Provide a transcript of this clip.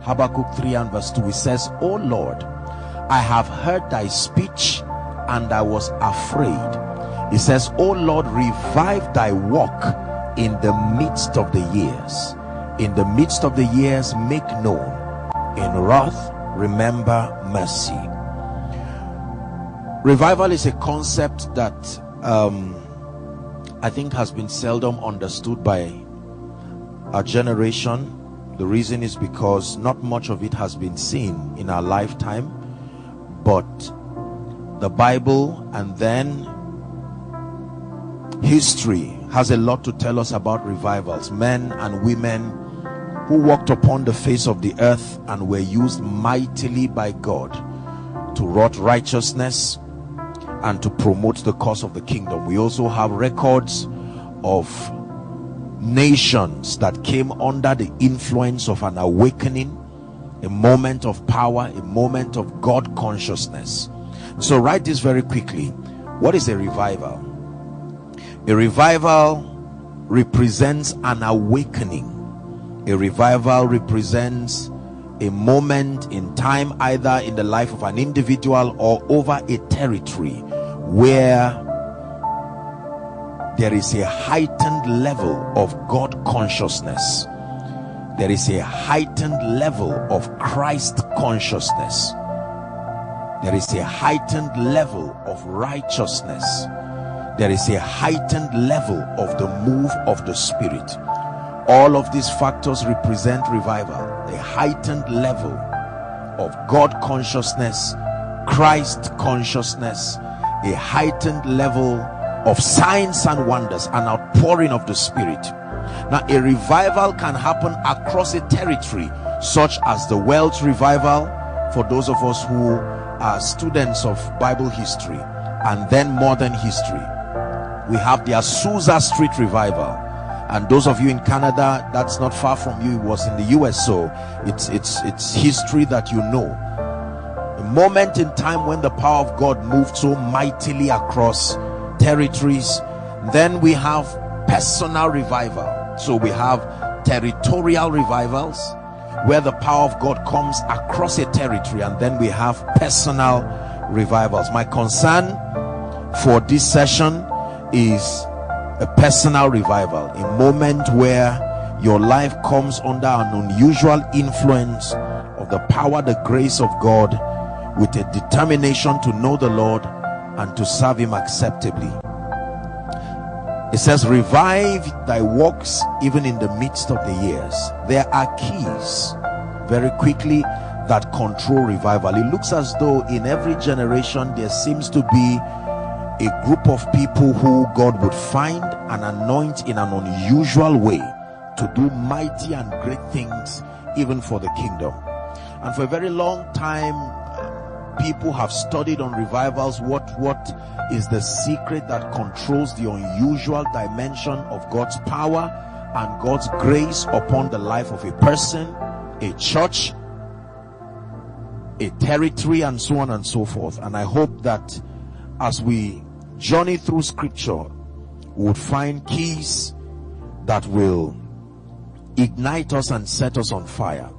Habakkuk 3 and verse 2, it says, "O Lord, I have heard thy speech and I was afraid." It says, "O Lord, revive thy work in the midst of the years. In the midst of the years, make known. In wrath, remember mercy." Revival is a concept that I think has been seldom understood by our generation. The reason is because not much of it has been seen in our lifetime, but the Bible and then history has a lot to tell us about revivals. Men and women who walked upon the face of the earth and were used mightily by God to wrought righteousness and to promote the cause of the kingdom. We also have records of nations that came under the influence of an awakening, a moment of power, a moment of God consciousness. So write this very quickly. What is a revival? A revival represents an awakening. A revival represents a moment in time, either in the life of an individual or over a territory, where there is a heightened level of God consciousness. There is a heightened level of Christ consciousness. There is a heightened level of righteousness. There is a heightened level of the move of the Spirit. All of these factors represent revival. A heightened level of God consciousness, Christ consciousness, a heightened level of signs and wonders, an outpouring of the Spirit. Now, a revival can happen across a territory, such as the Welsh revival, for those of us who are students of Bible history and then modern history. We have the Azusa Street revival, and those of you in Canada, that's not far from you. It was in the US, so it's history that you know. A moment in time when the power of God moved so mightily across territories. Then we have personal revival. So we have territorial revivals, where the power of God comes across a territory, and then we have personal revivals. My concern for this session is a personal revival, a moment where your life comes under an unusual influence of the power, the grace of God, with a determination to know the Lord and to serve him acceptably. It says, "Revive thy works even in the midst of the years." There are keys, very quickly, that control revival. It looks as though in every generation there seems to be a group of people who God would find and anoint in an unusual way to do mighty and great things even for the kingdom. And for a very long time, people have studied on revivals. What is the secret that controls the unusual dimension of God's power and God's grace upon the life of a person, a church, a territory, and so on and so forth. And I hope that as we journey through scripture, we would find keys that will ignite us and set us on fire.